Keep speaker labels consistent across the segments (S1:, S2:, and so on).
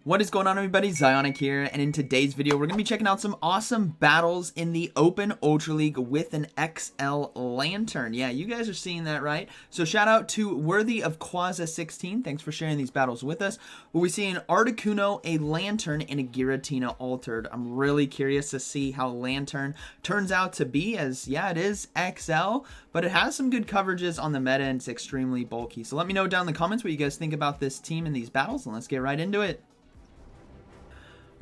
S1: What is going on, everybody? ZyoniK here, and in today's video we're going to be checking out some awesome battles in the Open Ultra League with an XL Lanturn. Yeah, you guys are seeing that right. So shout out to Worthy of Quaza16. Thanks for sharing these battles with us. Well, we see an Articuno, a Lanturn, and a Giratina Altered. I'm really curious to see how Lanturn turns out to be, as yeah, it is XL, but it has some good coverages on the meta and it's extremely bulky. So let me know down in the comments what you guys think about this team and these battles, and let's get right into it.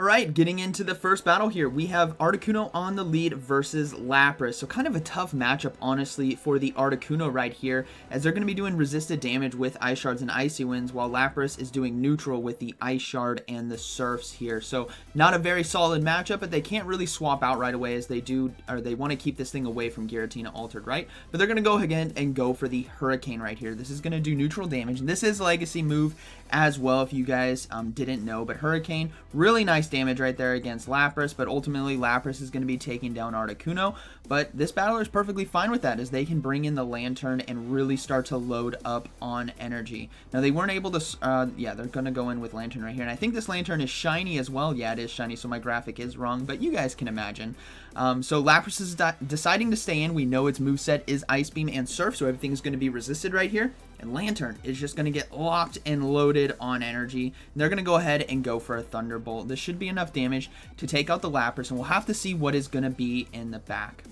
S1: Alright, getting into the first battle here, we have Articuno on the lead versus Lapras. So kind of a tough matchup, honestly, for the Articuno right here, as they're going to be doing resisted damage with Ice Shards and Icy Winds, while Lapras is doing neutral with the Ice Shard and the Surfs here. So not a very solid matchup, but they can't really swap out right away, as they do, or they want to keep this thing away from Giratina Altered, right? But they're going to go again and go for the Hurricane right here. This is going to do neutral damage, and this is Legacy move as well, if you guys didn't know. But Hurricane, really nice damage right there against Lapras, but ultimately Lapras is going to be taking down Articuno. But this battler is perfectly fine with that, as they can bring in the Lanturn and really start to load up on energy. Now they weren't able to, yeah, they're going to go in with Lanturn right here, and I think this Lanturn is shiny as well. Yeah, it is shiny, so my graphic is wrong, but you guys can imagine. So Lapras is deciding to stay in. We know its moveset is Ice Beam and Surf, so everything's going to be resisted right here. And Lanturn is just going to get locked and loaded on energy. And they're going to go ahead and go for a Thunderbolt. This should be enough damage to take out the Lapras, and we'll have to see what is going to be in the back.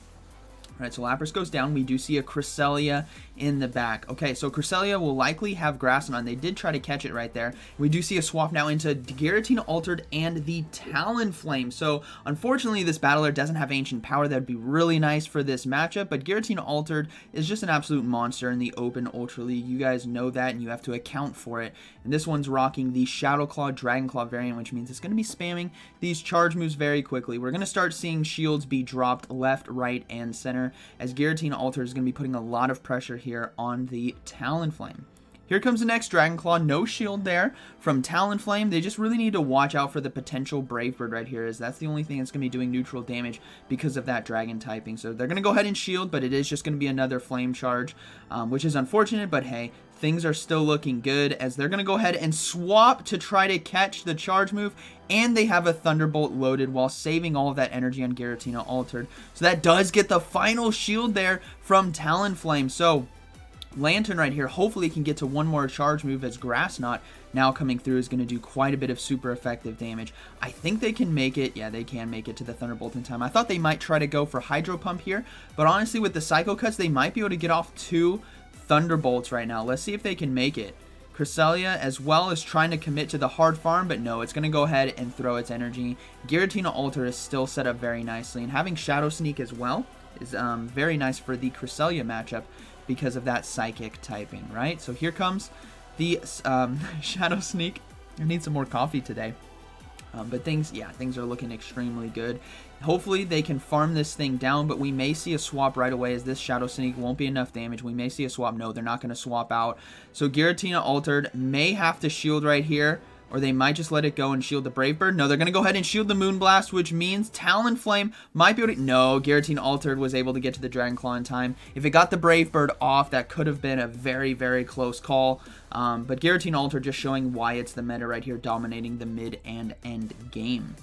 S1: Alright, so Lapras goes down. We do see a Cresselia in the back. Okay, so Cresselia will likely have Grass on. They did try to catch it right there. We do see a swap now into Giratina Altered and the Talonflame. So, unfortunately, this battler doesn't have Ancient Power. That would be really nice for this matchup, but Giratina Altered is just an absolute monster in the Open Ultra League. You guys know that, and you have to account for it. And this one's rocking the Shadow Claw, Dragon Claw variant, which means it's going to be spamming these charge moves very quickly. We're going to start seeing shields be dropped left, right, and center, as Giratina Altered is going to be putting a lot of pressure here on the Talonflame. Here comes the next Dragon Claw. No shield there from Talonflame. They just really need to watch out for the potential Brave Bird right here, as that's the only thing that's going to be doing neutral damage because of that Dragon typing. So they're going to go ahead and shield, but it is just going to be another Flame Charge, which is unfortunate, but hey, things are still looking good, as they're going to go ahead and swap to try to catch the charge move, and they have a Thunderbolt loaded while saving all of that energy on Giratina Altered. So that does get the final shield there from Talonflame. So Lanturn right here, hopefully can get to one more charge move, as Grass Knot now coming through is going to do quite a bit of super effective damage. I think they can make it. Yeah, they can make it to the Thunderbolt in time. I thought they might try to go for Hydro Pump here, but honestly with the Psycho Cuts, they might be able to get off 2 Thunderbolts right now. Let's see if they can make it. Cresselia as well is trying to commit to the hard farm, but no, it's going to go ahead and throw its energy. Giratina Altered is still set up very nicely, and having Shadow Sneak as well is very nice for the Cresselia matchup because of that Psychic typing, right? So here comes the Shadow Sneak. I need some more coffee today. But things are looking extremely good. Hopefully they can farm this thing down, but we may see a swap right away, as this Shadow Sneak won't be enough damage. We may see a swap. No, they're not going to swap out. So Giratina Altered may have to shield right here, or they might just let it go and shield the Brave Bird. No, they're going to go ahead and shield the Moonblast, which means Talonflame might be able to... No, Giratina Altered was able to get to the Dragon Claw in time. If it got the Brave Bird off, that could have been a very, very close call. But Giratina Altered just showing why it's the meta right here, dominating the mid and end game.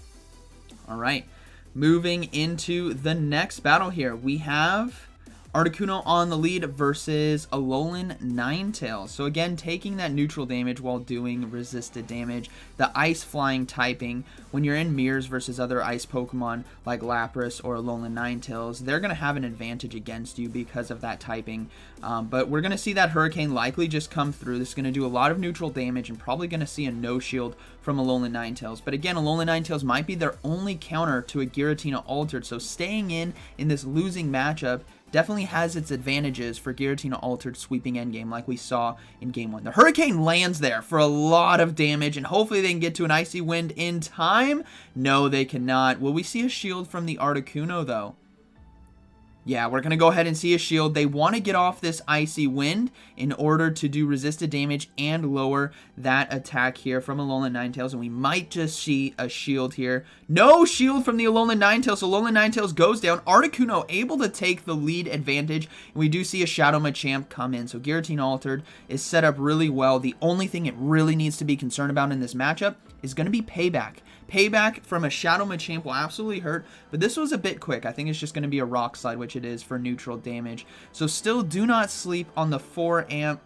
S1: Alright, moving into the next battle here. We have Articuno on the lead versus Alolan Ninetales. So again, taking that neutral damage while doing resisted damage. The Ice Flying typing, when you're in mirrors versus other Ice Pokemon like Lapras or Alolan Ninetales, they're going to have an advantage against you because of that typing. But we're going to see that Hurricane likely just come through. This is going to do a lot of neutral damage, and probably going to see a no shield from Alolan Ninetales. But again, Alolan Ninetales might be their only counter to a Giratina Altered, so staying in this losing matchup definitely has its advantages for Giratina Altered sweeping endgame like we saw in Game 1. The Hurricane lands there for a lot of damage, and hopefully they can get to an Icy Wind in time. No, they cannot. Will we see a shield from the Articuno, though? Yeah, we're going to go ahead and see a shield. They want to get off this Icy Wind in order to do resisted damage and lower that attack here from Alolan Ninetales. And we might just see a shield here. No shield from the Alolan Ninetales. So Alolan Ninetales goes down. Articuno able to take the lead advantage. And we do see a Shadow Machamp come in. So Giratina Altered is set up really well. The only thing it really needs to be concerned about in this matchup is going to be Payback. Payback from a Shadow Machamp will absolutely hurt, but this was a bit quick. I think it's just going to be a Rock Slide, which it is for neutral damage. So still do not sleep on the 4-arm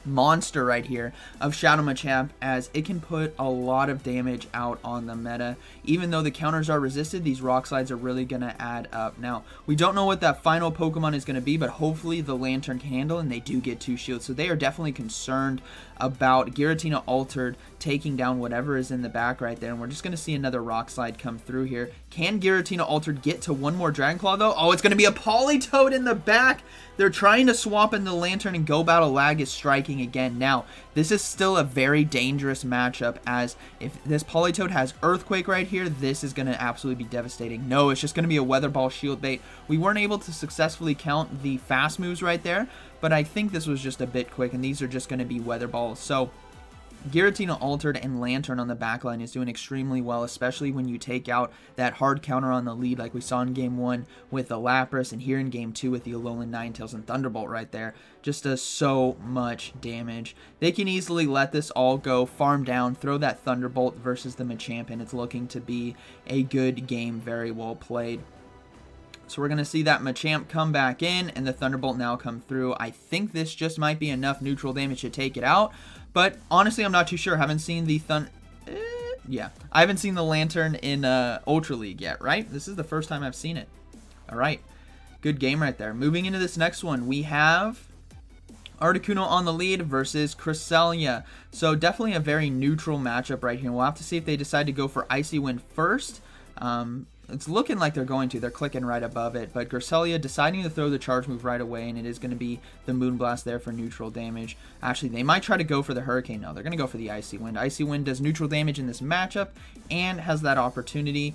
S1: monster right here of Shadow Machamp, as it can put a lot of damage out on the meta. Even though the counters are resisted, these Rock Slides are really going to add up. Now, we don't know what that final Pokemon is going to be, but hopefully the Lanturn can handle, and they do get 2 shields. So they are definitely concerned about Giratina Altered taking down whatever is in the back right there. And we're just going to see another Rock Slide come through here. Can Giratina Altered get to one more Dragon Claw though? Oh, it's going to be a Politoed in the back. They're trying to swap in the Lanturn, and Go Battle Lag is striking again. Now, this is still a very dangerous matchup, as if this Politoed has Earthquake right here, this is going to absolutely be devastating. No, it's just going to be a Weather Ball Shield Bait. We weren't able to successfully count the fast moves right there, but I think this was just a bit quick, and these are just going to be Weather Balls. So Giratina Altered and Lanturn on the backline is doing extremely well, especially when you take out that hard counter on the lead like we saw in Game 1 with the Lapras, and here in Game 2 with the Alolan Ninetales and Thunderbolt right there. Just does so much damage. They can easily let this all go, farm down, throw that Thunderbolt versus the Machamp, and it's looking to be a good game, very well played. So we're going to see that Machamp come back in, and the Thunderbolt now come through. I think this just might be enough neutral damage to take it out, but honestly, I'm not too sure. I haven't seen the I haven't seen the Lanturn in Ultra League yet, right? This is the first time I've seen it. All right, good game right there. Moving into this next one, we have Articuno on the lead versus Cresselia. So definitely a very neutral matchup right here. We'll have to see if they decide to go for Icy Wind first. It's looking like they're going to. They're clicking right above it. But Cresselia deciding to throw the charge move right away, and it is going to be the Moonblast there for neutral damage. Actually, they might try to go for the Hurricane. No, they're going to go for the Icy Wind. Icy Wind does neutral damage in this matchup and has that opportunity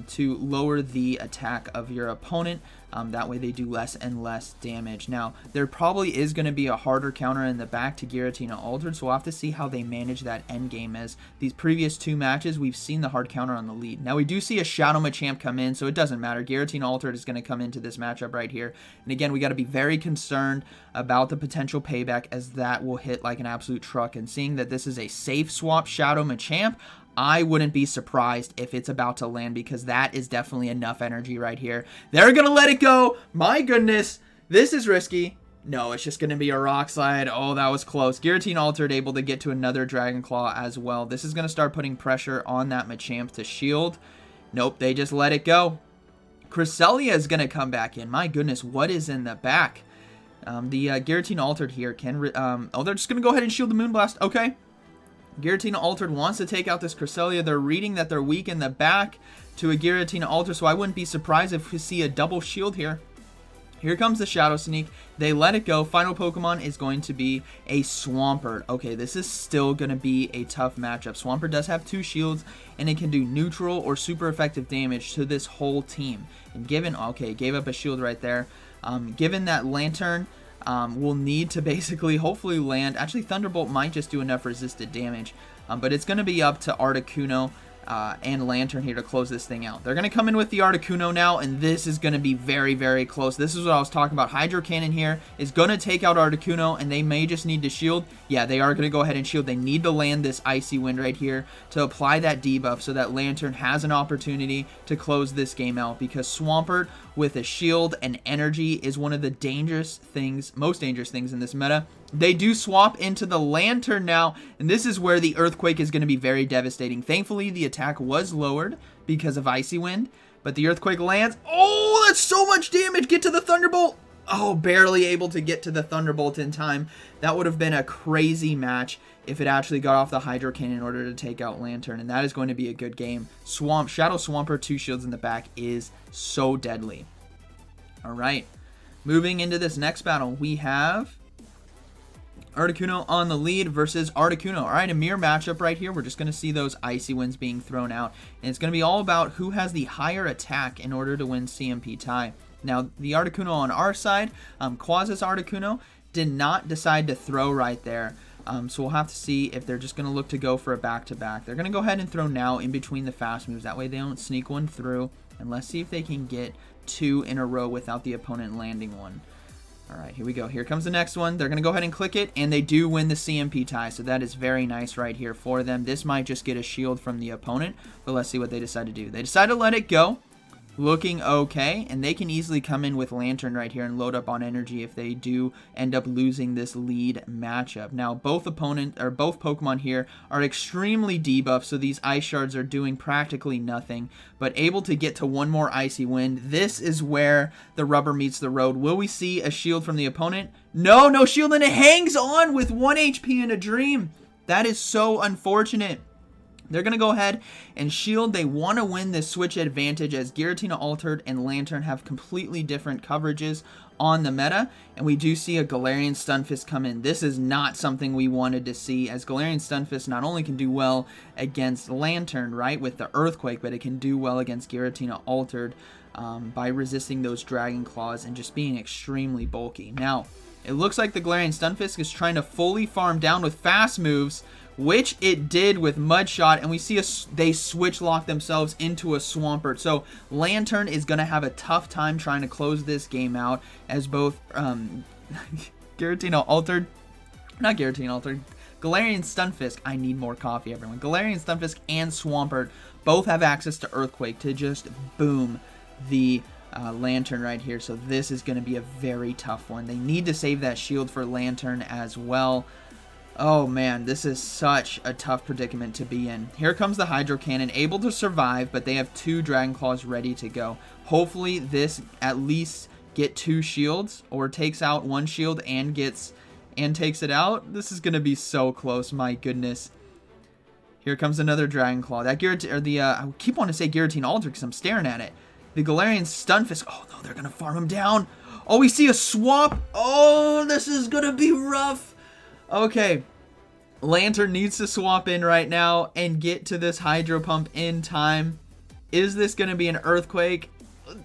S1: to lower the attack of your opponent. That way they do less and less damage. Now, there probably is going to be a harder counter in the back to Giratina Altered, so we'll have to see how they manage that end game, as these previous 2 matches, we've seen the hard counter on the lead. Now, we do see a Shadow Machamp come in, so it doesn't matter. Giratina Altered is going to come into this matchup right here. And again, we got to be very concerned about the potential payback, as that will hit like an absolute truck. And seeing that this is a safe swap Shadow Machamp, I wouldn't be surprised if it's about to land, because that is definitely enough energy right here. They're going to let it go. My goodness, this is risky. No, it's just going to be a Rock Slide. Oh, that was close. Giratina Altered able to get to another Dragon Claw as well. This is going to start putting pressure on that Machamp to shield. Nope, they just let it go. Cresselia is going to come back in. My goodness, what is in the back? The Giratina Altered here can... oh, they're just going to go ahead and shield the Moonblast. Okay. Giratina Altered wants to take out this Cresselia. They're reading that they're weak in the back to a Giratina Altered, so I wouldn't be surprised if we see a double shield here. Here comes the Shadow Sneak. They let it go. Final Pokemon is going to be a Swampert. Okay, this is still going to be a tough matchup. Swampert does have 2 shields, and it can do neutral or super effective damage to this whole team. And given, okay, gave up a shield right there. Given that Lanturn will need to basically hopefully land. Actually, Thunderbolt might just do enough resisted damage, but it's going to be up to Articuno and Lanturn here to close this thing out. They're going to come in with the Articuno now, and this is going to be very, very close. This is what I was talking about. Hydro Cannon here is going to take out Articuno, and they may just need to shield. Yeah, they are going to go ahead and shield. They need to land this Icy Wind right here to apply that debuff so that Lanturn has an opportunity to close this game out, because Swampert with a shield and energy is one of the dangerous things, most dangerous things in this meta. They do swap into the Lanturn now, and this is where the Earthquake is going to be very devastating. Thankfully, the attack was lowered because of Icy Wind, but the Earthquake lands. Oh, that's so much damage! Get to the Thunderbolt! Oh, barely able to get to the Thunderbolt in time. That would have been a crazy match if it actually got off the Hydro Cannon in order to take out Lanturn, and that is going to be a good game. Shadow Swampert, 2 shields in the back, is so deadly. All right, moving into this next battle, we have Articuno on the lead versus Articuno. All right, a mirror matchup right here. We're just going to see those Icy Winds being thrown out, and it's going to be all about who has the higher attack in order to win CMP tie. Now, the Articuno on our side, Quaz's Articuno, did not decide to throw right there. So we'll have to see if they're just going to look to go for a back-to-back. They're going to go ahead and throw now in between the fast moves. That way they don't sneak one through. And let's see if they can get 2 in a row without the opponent landing one. All right, here we go. Here comes the next one. They're going to go ahead and click it, and they do win the CMP tie, so that is very nice right here for them. This might just get a shield from the opponent, but let's see what they decide to do. They decide to let it go. Looking okay, and they can easily come in with Lanturn right here and load up on energy if they do end up losing this lead matchup. Now, both Pokemon here are extremely debuffed, so these Ice Shards are doing practically nothing, but able to get to one more Icy Wind. This is where the rubber meets the road. Will we see a shield from the opponent? No, no shield, and it hangs on with 1 HP in a Dream. That is so unfortunate. They're going to go ahead and shield. They want to win this switch advantage as Giratina Altered and Lanturn have completely different coverages on the meta. And we do see a Galarian Stunfisk come in. This is not something we wanted to see, as Galarian Stunfisk not only can do well against Lanturn, right, with the Earthquake, but it can do well against Giratina Altered by resisting those Dragon Claws and just being extremely bulky. Now, it looks like the Galarian Stunfisk is trying to fully farm down with fast moves, which it did with Mudshot, and we see they switch lock themselves into a Swampert. So Lanturn is going to have a tough time trying to close this game out, as both Galarian Stunfisk, I need more coffee, everyone. Galarian Stunfisk and Swampert both have access to Earthquake to just boom the Lanturn right here. So this is going to be a very tough one. They need to save that shield for Lanturn as well. Oh man, this is such a tough predicament to be in. Here comes the Hydro Cannon, able to survive, but they have 2 Dragon Claws ready to go. Hopefully this at least get 2 shields, or takes out 1 shield and takes it out. This is gonna be so close, my goodness. Here comes another Dragon Claw. That I keep wanting to say Giratina Altered because I'm staring at it. The Galarian Stunfisk. Oh no, they're gonna farm him down. Oh, we see a swap. Oh, this is gonna be rough. Okay, Lanturn needs to swap in right now and get to this Hydro Pump in time. Is this going to be an Earthquake?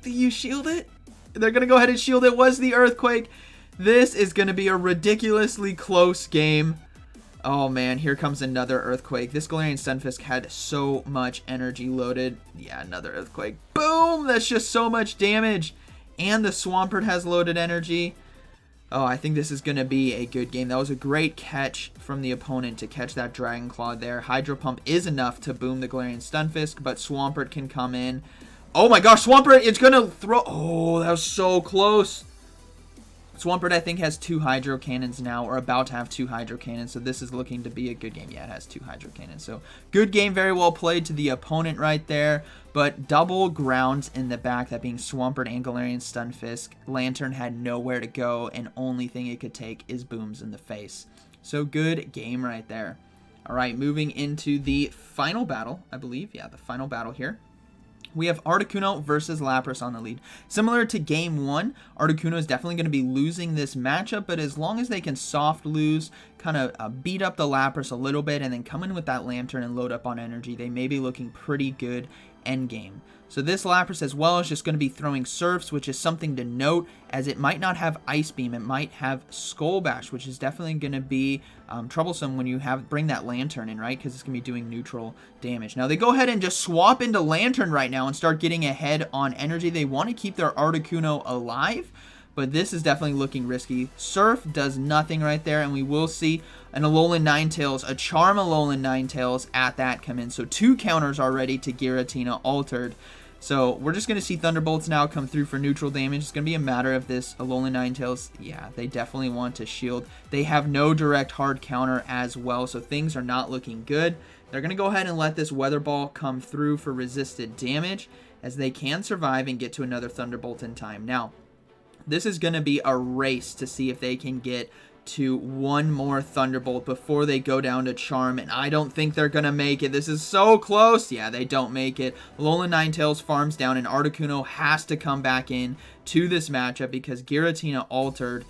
S1: Do you shield it? They're going to go ahead and shield it. Was the Earthquake? This is going to be a ridiculously close game. Oh man, here comes another Earthquake. This Galarian Stunfisk had so much energy loaded. Yeah, another Earthquake. Boom! That's just so much damage. And the Swampert has loaded energy. Oh, I think this is going to be a good game. That was a great catch from the opponent to catch that Dragon Claw there. Hydro Pump is enough to boom the Galarian Stunfisk, but Swampert can come in. Oh my gosh, Swampert is going to throw... Oh, that was so close. Swampert, I think, has 2 Hydro Cannons now, or about to have 2 Hydro Cannons, so this is looking to be a good game. Yeah, it has 2 Hydro Cannons, so good game, very well played to the opponent right there, but double grounds in the back, that being Swampert and Galarian Stunfisk. Lanturn had nowhere to go, and only thing it could take is booms in the face. So good game right there. All right, moving into the final battle, I believe. Yeah, the final battle here. We have Articuno versus Lapras on the lead. Similar to Game 1, Articuno is definitely going to be losing this matchup, but as long as they can soft lose, kind of beat up the Lapras a little bit, and then come in with that Lanturn and load up on energy, they may be looking pretty good endgame. So this Lapras as well is just going to be throwing Surfs, which is something to note, as it might not have Ice Beam. It might have Skull Bash, which is definitely going to be troublesome when you bring that Lanturn in, right? Because it's going to be doing neutral damage. Now they go ahead and just swap into Lanturn right now and start getting ahead on energy. They want to keep their Articuno alive, but this is definitely looking risky. Surf does nothing right there, and we will see an Alolan Ninetales, a Charm Alolan Ninetales at that come in. So 2 counters already to Giratina Altered. So we're just going to see Thunderbolts now come through for neutral damage. It's going to be a matter of this Alolan Ninetales. Yeah, they definitely want to shield. They have no direct hard counter as well, so things are not looking good. They're going to go ahead and let this Weather Ball come through for resisted damage, as they can survive and get to another Thunderbolt in time. Now, this is going to be a race to see if they can get to 1 more Thunderbolt before they go down to Charm, and I don't think they're gonna make it. This is so close. Yeah, they don't make it. Alolan Ninetales farms down, and Articuno has to come back in to this matchup because Giratina Altered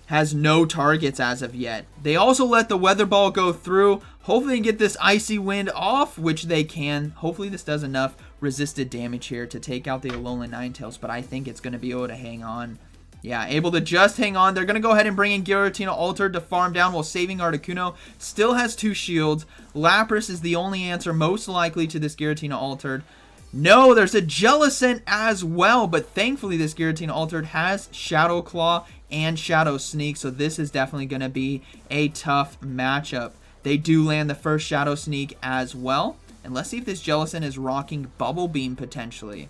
S1: has no targets as of yet. They also let the Weather Ball go through. Hopefully they get this Icy Wind off, which they can. Hopefully this does enough resisted damage here to take out the Alolan Ninetales, but I think it's going to be able to hang on. Yeah, able to just hang on. They're going to go ahead and bring in Giratina Altered to farm down while saving Articuno. Still has 2 shields. Lapras is the only answer most likely to this Giratina Altered. No, there's a Jellicent as well, but thankfully this Giratina Altered has Shadow Claw and Shadow Sneak, so this is definitely going to be a tough matchup. They do land the first Shadow Sneak as well, and let's see if this Jellicent is rocking Bubble Beam potentially.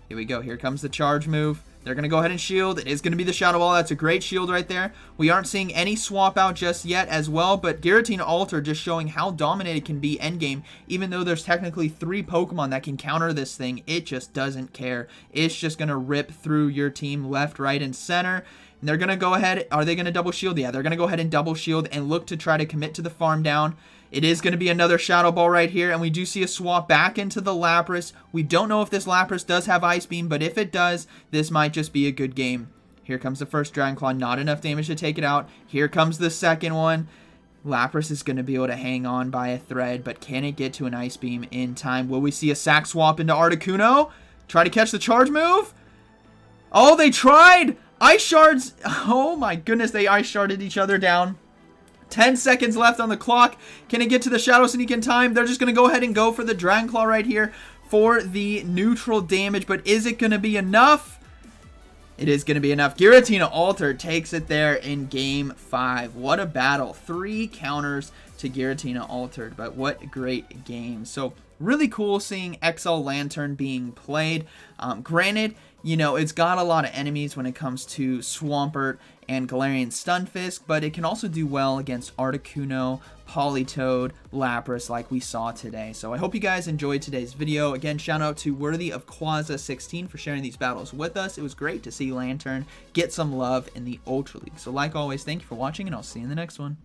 S1: Here we go. Here comes the charge move. They're going to go ahead and shield. It is going to be the Shadow Ball. That's a great shield right there. We aren't seeing any swap out just yet as well, but Giratina Alter just showing how dominant it can be endgame. Even though there's technically 3 Pokemon that can counter this thing, it just doesn't care. It's just going to rip through your team left, right, and center. And they're going to go ahead. Are they going to double shield? Yeah, they're going to go ahead and double shield and look to try to commit to the farm down. It is going to be another Shadow Ball right here, and we do see a swap back into the Lapras. We don't know if this Lapras does have Ice Beam, but if it does, this might just be a good game. Here comes the first Dragon Claw, not enough damage to take it out. Here comes the second one. Lapras is going to be able to hang on by a thread, but can it get to an Ice Beam in time? Will we see a sack swap into Articuno? Try to catch the charge move? Oh, they tried! Ice Shards! Oh my goodness, they Ice Sharded each other down. 10 seconds left on the clock. Can it get to the Shadow Sneak in time? They're just going to go ahead and go for the Dragon Claw right here for the neutral damage. But is it going to be enough? It is going to be enough. Giratina Alter takes it there in Game 5. What a battle. 3 counters to Giratina Altered. But what a great game. So really cool seeing XL Lanturn being played. Granted, you know, it's got a lot of enemies when it comes to Swampert and Galarian Stunfisk, but it can also do well against Articuno, Politoed, Lapras like we saw today. So I hope you guys enjoyed today's video. Again, shout out to Worthy of Quaza16 for sharing these battles with us. It was great to see Lanturn get some love in the Ultra League. So like always, thank you for watching, and I'll see you in the next one.